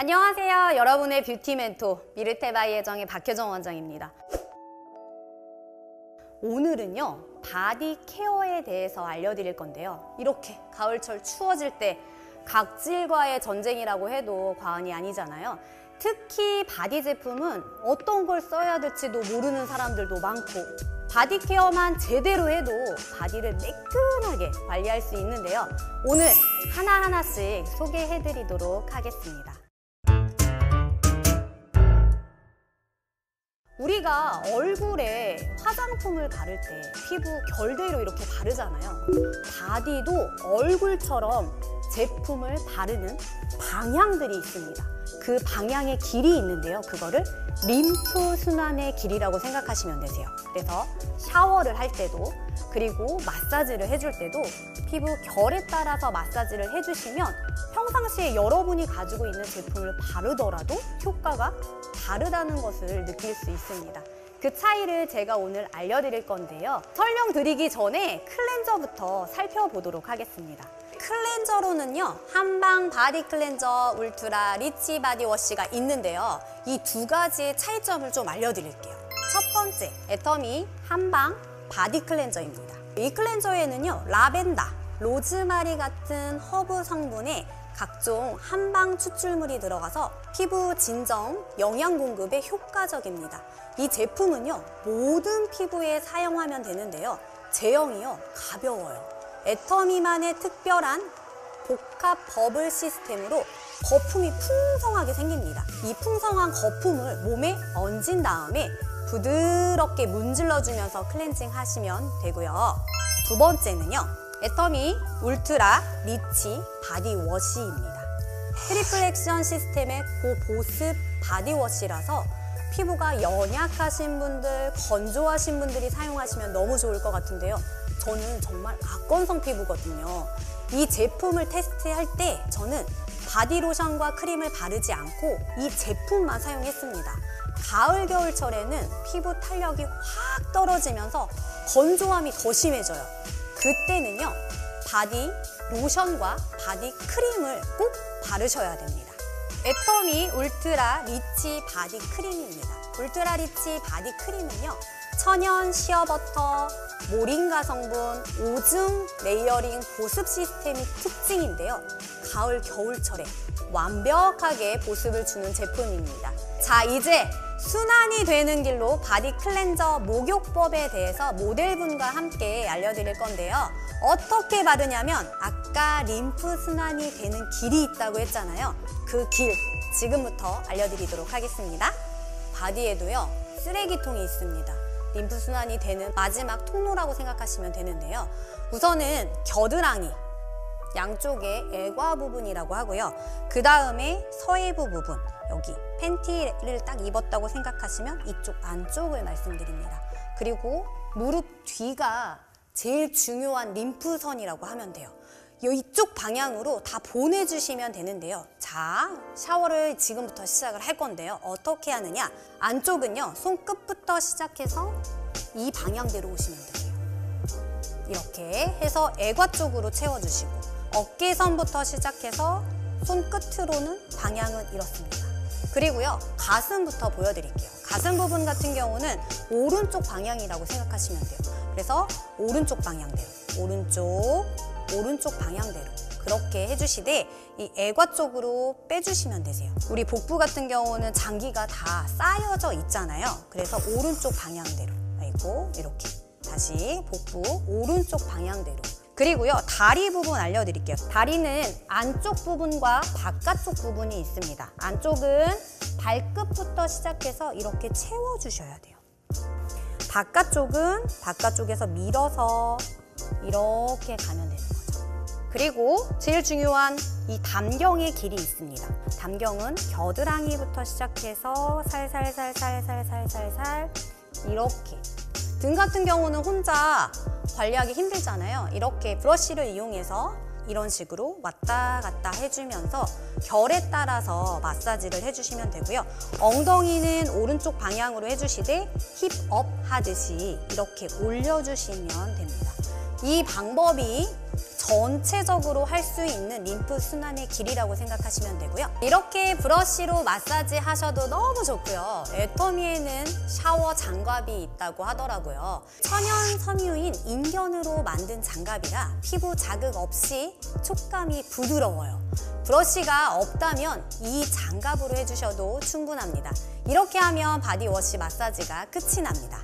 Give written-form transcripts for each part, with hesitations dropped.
안녕하세요. 여러분의 뷰티 멘토 미르테바이 예정의 박효정 원장입니다. 오늘은요, 바디 케어에 대해서 알려드릴 건데요. 이렇게 가을철 추워질 때 각질과의 전쟁이라고 해도 과언이 아니잖아요. 특히 바디 제품은 어떤 걸 써야 될지도 모르는 사람들도 많고, 바디 케어만 제대로 해도 바디를 매끈하게 관리할 수 있는데요. 오늘 하나하나씩 소개해드리도록 하겠습니다. 우리가 얼굴에 화장품을 바를 때 피부 결대로 이렇게 바르잖아요. 바디도 얼굴처럼 제품을 바르는 방향들이 있습니다. 그 방향의 길이 있는데요. 그거를 림프 순환의 길이라고 생각하시면 되세요. 그래서 샤워를 할 때도, 그리고 마사지를 해줄 때도 피부 결에 따라서 마사지를 해주시면 평상시에 여러분이 가지고 있는 제품을 바르더라도 효과가 다르다는 것을 느낄 수 있습니다. 그 차이를 제가 오늘 알려드릴 건데요. 설명드리기 전에 클렌저부터 살펴보도록 하겠습니다. 클렌저로는요, 한방 바디 클렌저 울트라 리치 바디워시가 있는데요. 이 두 가지의 차이점을 좀 알려드릴게요. 첫 번째, 애터미 한방 바디 클렌저입니다. 이 클렌저에는요, 라벤더, 로즈마리 같은 허브 성분의 각종 한방 추출물이 들어가서 피부 진정, 영양 공급에 효과적입니다. 이 제품은요, 모든 피부에 사용하면 되는데요. 제형이요, 가벼워요. 애터미만의 특별한 복합 버블 시스템으로 거품이 풍성하게 생깁니다. 이 풍성한 거품을 몸에 얹은 다음에 부드럽게 문질러주면서 클렌징 하시면 되고요. 두 번째는요, 애터미 울트라 리치 바디워시입니다. 트리플 액션 시스템의 고보습 바디워시라서 피부가 연약하신 분들, 건조하신 분들이 사용하시면 너무 좋을 것 같은데요. 저는 정말 악건성 피부거든요. 이 제품을 테스트할 때 저는 바디로션과 크림을 바르지 않고 이 제품만 사용했습니다. 가을, 겨울철에는 피부 탄력이 확 떨어지면서 건조함이 더 심해져요. 그때는요, 바디 로션과 바디 크림을 꼭 바르셔야 됩니다. 애터미 울트라 리치 바디 크림입니다. 울트라 리치 바디 크림은요, 천연 시어버터, 모링가 성분, 오중 레이어링 보습 시스템이 특징인데요. 가을, 겨울철에 완벽하게 보습을 주는 제품입니다. 자, 이제 순환이 되는 길로 바디 클렌저 목욕법에 대해서 모델분과 함께 알려드릴 건데요. 어떻게 바르냐면, 아까 림프 순환이 되는 길이 있다고 했잖아요. 그 길, 지금부터 알려드리도록 하겠습니다. 바디에도요, 쓰레기통이 있습니다. 림프 순환이 되는 마지막 통로라고 생각하시면 되는데요. 우선은 겨드랑이, 양쪽에 애과 부분이라고 하고요. 그 다음에 서해부 부분, 여기 팬티를 딱 입었다고 생각하시면 이쪽 안쪽을 말씀드립니다. 그리고 무릎 뒤가 제일 중요한 림프선이라고 하면 돼요. 이쪽 방향으로 다 보내주시면 되는데요. 자, 샤워를 지금부터 시작을 할 건데요. 어떻게 하느냐? 안쪽은요, 손끝부터 시작해서 이 방향대로 오시면 돼요. 이렇게 해서 애과 쪽으로 채워주시고, 어깨선부터 시작해서 손끝으로는 방향은 이렇습니다. 그리고요, 가슴부터 보여드릴게요. 가슴 부분 같은 경우는 오른쪽 방향이라고 생각하시면 돼요. 그래서 오른쪽 방향대로, 오른쪽 방향대로 그렇게 해주시되, 이 애과 쪽으로 빼주시면 되세요. 우리 복부 같은 경우는 장기가 다 쌓여져 있잖아요. 그래서 오른쪽 방향대로, 아이고, 이렇게 다시 복부 오른쪽 방향대로. 그리고요, 다리 부분 알려드릴게요. 다리는 안쪽 부분과 바깥쪽 부분이 있습니다. 안쪽은 발끝부터 시작해서 이렇게 채워주셔야 돼요. 바깥쪽은 바깥쪽에서 밀어서 이렇게 가면 되는 거죠. 그리고 제일 중요한 이 담경의 길이 있습니다. 담경은 겨드랑이부터 시작해서 살살살살살살살살 이렇게. 등 같은 경우는 혼자 관리하기 힘들잖아요. 이렇게 브러쉬를 이용해서 이런 식으로 왔다 갔다 해주면서 결에 따라서 마사지를 해주시면 되고요. 엉덩이는 오른쪽 방향으로 해주시되 힙업 하듯이 이렇게 올려주시면 됩니다. 이 방법이 전체적으로 할 수 있는 림프 순환의 길이라고 생각하시면 되고요. 이렇게 브러쉬로 마사지 하셔도 너무 좋고요. 애터미에는 샤워 장갑이 있다고 하더라고요. 천연 섬유인 인견으로 만든 장갑이라 피부 자극 없이 촉감이 부드러워요. 브러쉬가 없다면 이 장갑으로 해주셔도 충분합니다. 이렇게 하면 바디워시 마사지가 끝이 납니다.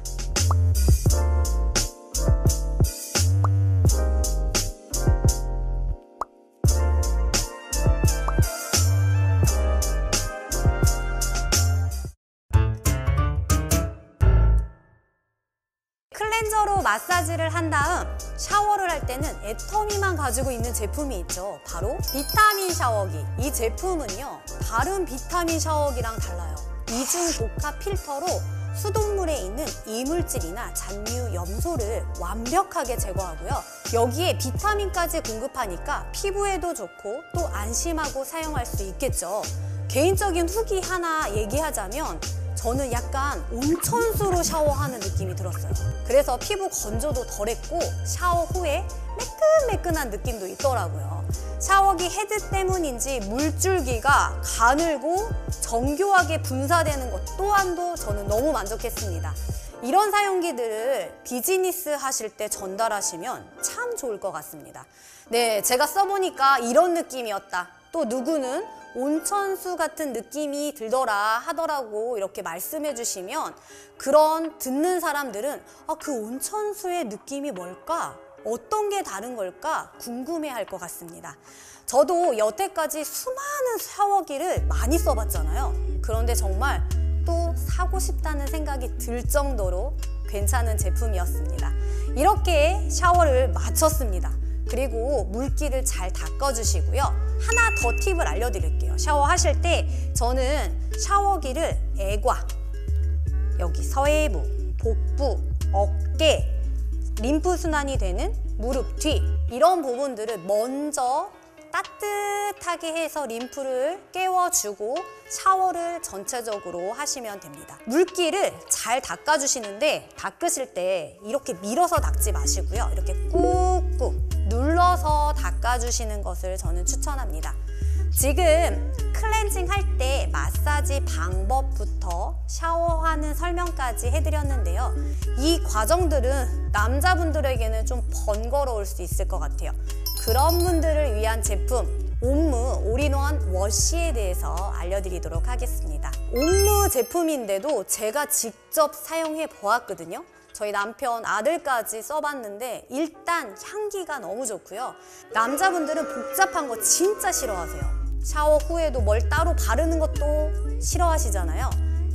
클렌저로 마사지를 한 다음 샤워를 할 때는 애터미만 가지고 있는 제품이 있죠. 바로 비타민 샤워기. 이 제품은요, 다른 비타민 샤워기랑 달라요. 이중 복합 필터로 수돗물에 있는 이물질이나 잔류, 염소를 완벽하게 제거하고요. 여기에 비타민까지 공급하니까 피부에도 좋고 또 안심하고 사용할 수 있겠죠. 개인적인 후기 하나 얘기하자면 저는 약간 온천수로 샤워하는 느낌이 들었어요. 그래서 피부 건조도 덜했고 샤워 후에 매끈매끈한 느낌도 있더라고요. 샤워기 헤드 때문인지 물줄기가 가늘고 정교하게 분사되는 것 또한도 저는 너무 만족했습니다. 이런 사용기들을 비즈니스 하실 때 전달하시면 참 좋을 것 같습니다. 네, 제가 써보니까 이런 느낌이었다. 또 누구는 온천수 같은 느낌이 들더라 하더라고 이렇게 말씀해 주시면 그런 듣는 사람들은 그 온천수의 느낌이 뭘까? 어떤 게 다른 걸까? 궁금해 할 것 같습니다. 저도 여태까지 수많은 샤워기를 많이 써봤잖아요. 그런데 정말 또 사고 싶다는 생각이 들 정도로 괜찮은 제품이었습니다. 이렇게 샤워를 마쳤습니다. 그리고 물기를 잘 닦아주시고요. 하나 더 팁을 알려드릴게요. 샤워하실 때 저는 샤워기를 애과, 여기 서해부, 복부, 어깨, 림프 순환이 되는 무릎 뒤 이런 부분들을 먼저 따뜻하게 해서 림프를 깨워주고 샤워를 전체적으로 하시면 됩니다. 물기를 잘 닦아주시는데 닦으실 때 이렇게 밀어서 닦지 마시고요. 이렇게 꾹꾹 눌러서 닦아주시는 것을 저는 추천합니다. 지금 클렌징 할 때 마사지 방법부터 샤워하는 설명까지 해드렸는데요. 이 과정들은 남자분들에게는 좀 번거로울 수 있을 것 같아요. 그런 분들을 위한 제품 옴무 올인원 워시에 대해서 알려드리도록 하겠습니다. 옴무 제품인데도 제가 직접 사용해 보았거든요. 저희 남편 아들까지 써봤는데 일단 향기가 너무 좋고요. 남자분들은 복잡한 거 진짜 싫어하세요. 샤워 후에도 뭘 따로 바르는 것도 싫어하시잖아요.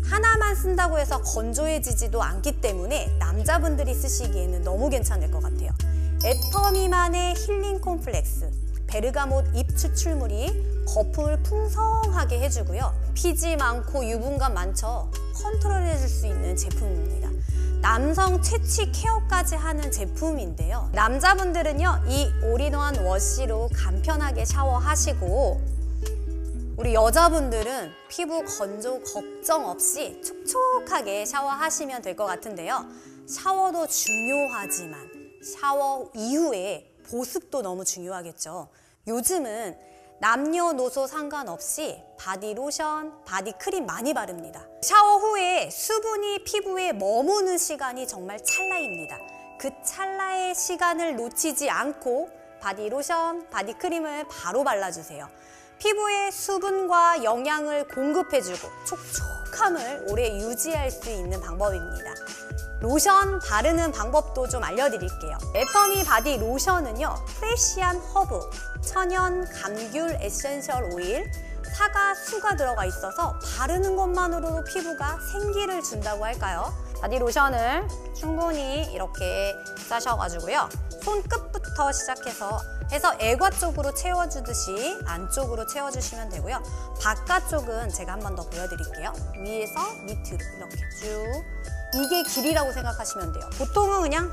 하나만 쓴다고 해서 건조해지지도 않기 때문에 남자분들이 쓰시기에는 너무 괜찮을 것 같아요. 애터미만의 힐링 콤플렉스 베르가못 잎 추출물이 거품을 풍성하게 해주고요. 피지 많고 유분감 많죠? 컨트롤해줄 수 있는 제품입니다. 남성 채취 케어까지 하는 제품인데요. 남자분들은요, 이 올인원 워시로 간편하게 샤워하시고 우리 여자분들은 피부 건조 걱정 없이 촉촉하게 샤워하시면 될 것 같은데요. 샤워도 중요하지만 샤워 이후에 보습도 너무 중요하겠죠. 요즘은 남녀노소 상관없이 바디로션, 바디크림 많이 바릅니다. 샤워 후에 수분이 피부에 머무는 시간이 정말 찰나입니다. 그 찰나의 시간을 놓치지 않고 바디로션, 바디크림을 바로 발라주세요. 피부에 수분과 영양을 공급해주고 촉촉함을 오래 유지할 수 있는 방법입니다. 로션 바르는 방법도 좀 알려드릴게요. 애터미 바디 로션은요, 프레시한 허브, 천연 감귤 에센셜 오일, 사과수가 들어가 있어서 바르는 것만으로도 피부가 생기를 준다고 할까요? 바디 로션을 충분히 이렇게 싸셔가지고요. 손끝부터 시작해서 애과 쪽으로 채워주듯이 안쪽으로 채워주시면 되고요. 바깥쪽은 제가 한 번 더 보여드릴게요. 위에서 밑으로 이렇게 쭉. 이게 길이라고 생각하시면 돼요. 보통은 그냥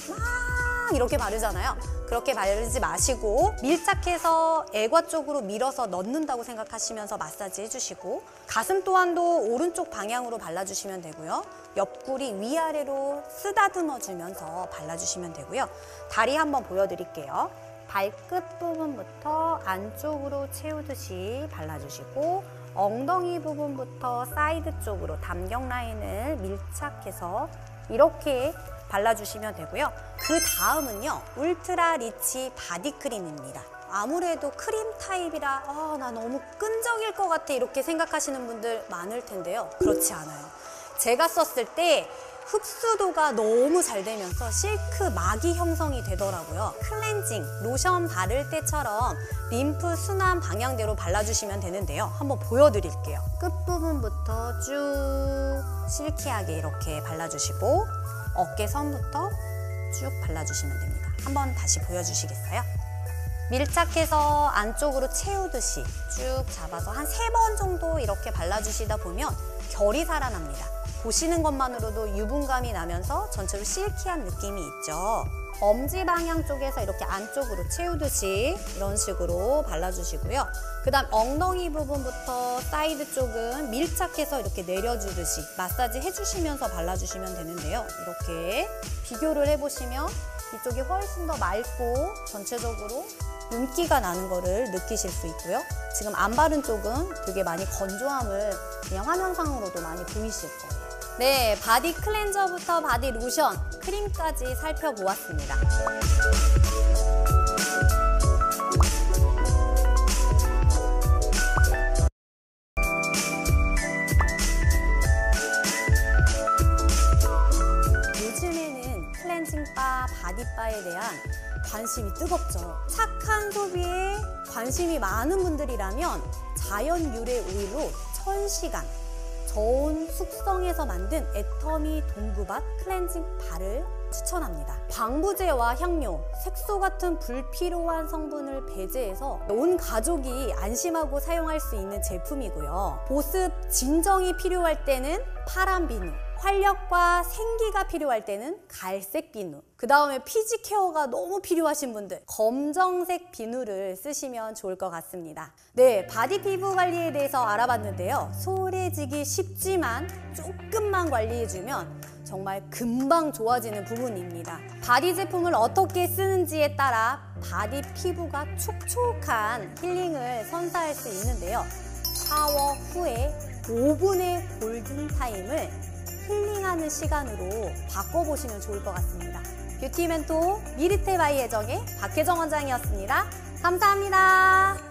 막 이렇게 바르잖아요. 그렇게 바르지 마시고 밀착해서 애과 쪽으로 밀어서 넣는다고 생각하시면서 마사지 해주시고 가슴 또한도 오른쪽 방향으로 발라주시면 되고요. 옆구리 위아래로 쓰다듬어 주면서 발라주시면 되고요. 다리 한번 보여드릴게요. 발끝 부분부터 안쪽으로 채우듯이 발라주시고 엉덩이 부분부터 사이드 쪽으로 담경 라인을 밀착해서 이렇게 발라주시면 되고요. 그 다음은요, 울트라 리치 바디크림입니다. 아무래도 크림 타입이라 나 너무 끈적일 것 같아 이렇게 생각하시는 분들 많을 텐데요. 그렇지 않아요. 제가 썼을 때 흡수도가 너무 잘 되면서 실크 막이 형성이 되더라고요. 클렌징, 로션 바를 때처럼 림프 순환 방향대로 발라주시면 되는데요. 한번 보여드릴게요. 끝부분부터 쭉 실키하게 이렇게 발라주시고 어깨선부터 쭉 발라주시면 됩니다. 한번 다시 보여주시겠어요? 밀착해서 안쪽으로 채우듯이 쭉 잡아서 한 3번 정도 이렇게 발라주시다 보면 결이 살아납니다. 보시는 것만으로도 유분감이 나면서 전체로 실키한 느낌이 있죠. 엄지 방향 쪽에서 이렇게 안쪽으로 채우듯이 이런 식으로 발라주시고요. 그 다음 엉덩이 부분부터 사이드 쪽은 밀착해서 이렇게 내려주듯이 마사지 해주시면서 발라주시면 되는데요. 이렇게 비교를 해보시면 이쪽이 훨씬 더 맑고 전체적으로 윤기가 나는 거를 느끼실 수 있고요. 지금 안 바른 쪽은 되게 많이 건조함을 그냥 화면상으로도 많이 보이실 거예요. 네, 바디 클렌저부터 바디 로션, 크림까지 살펴보았습니다. 요즘에는 클렌징바, 바디바에 대한 관심이 뜨겁죠. 착한 소비에 관심이 많은 분들이라면 자연 유래 오일로 1000시간 저온 숙성해서 만든 애터미 동구밭 클렌징 바를 추천합니다. 방부제와 향료, 색소 같은 불필요한 성분을 배제해서 온 가족이 안심하고 사용할 수 있는 제품이고요. 보습, 진정이 필요할 때는 파란 비누, 활력과 생기가 필요할 때는 갈색 비누, 그 다음에 피지 케어가 너무 필요하신 분들 검정색 비누를 쓰시면 좋을 것 같습니다. 네, 바디 피부 관리에 대해서 알아봤는데요. 소홀해지기 쉽지만 조금만 관리해주면 정말 금방 좋아지는 부분입니다. 바디 제품을 어떻게 쓰는지에 따라 바디 피부가 촉촉한 힐링을 선사할 수 있는데요. 샤워 후에 5분의 골든타임을 힐링하는 시간으로 바꿔보시면 좋을 것 같습니다. 뷰티 멘토 미르테 바이 혜정의 박혜정 원장이었습니다. 감사합니다.